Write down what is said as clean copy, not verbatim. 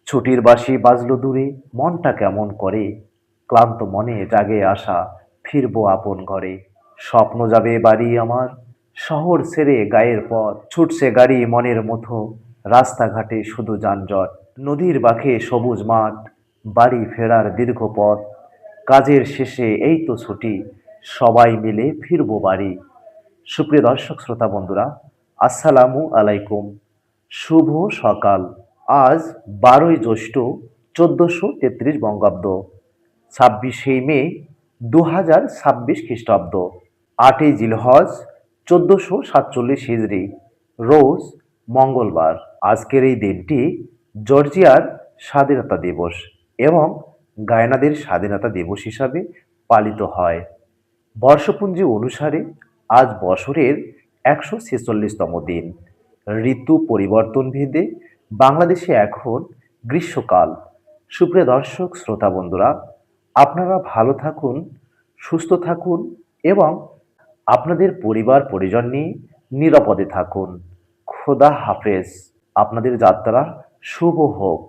ছুটির বাঁশি বাজলো দূরে, মনটা কেমন করে, ক্লান্ত মনে জাগে আশা, ফিরবো আপন ঘরে। স্বপ্ন যাবে বাড়ি আমার, শহর ছেড়ে গায়ের পথ, ছুটছে গাড়ি মনের মতো, রাস্তাঘাটে শুধু যানজট। নদীর বাঁকে সবুজ মাঠ, বাড়ি ফেরার দীর্ঘ পথ, কাজের শেষে এই তো ছুটি, সবাই মিলে ফিরবো বাড়ি। সুপ্রিয় দর্শক শ্রোতা বন্ধুরা, আসসালামু আলাইকুম। শুভ সকাল। আজ 12ই জ্যৈষ্ঠ 1433 বঙ্গাব্দ, 26শে মে 2026 খ্রিস্টাব্দ, 8ই জিলহজ 1447 হিজরি, রোজ মঙ্গলবার। আজকের এই দিনটি জর্জিয়ার স্বাধীনতা দিবস এবং গায়ানাদের স্বাধীনতা দিবস হিসাবে পালিত হয়। বর্ষপঞ্জি অনুসারে আজ বছরের 146তম দিন। ঋতু পরিবর্তন ভেদে বাংলাদেশে এখন গ্রীষ্মকাল। সুপ্রিয় দর্শক শ্রোতা বন্ধুরা, আপনারা ভালো থাকুন, সুস্থ থাকুন এবং আপনাদের পরিবার পরিজন নিয়ে নিরাপদে থাকুন। খোদা হাফেজ। আপনাদের যাত্রা শুভ হোক।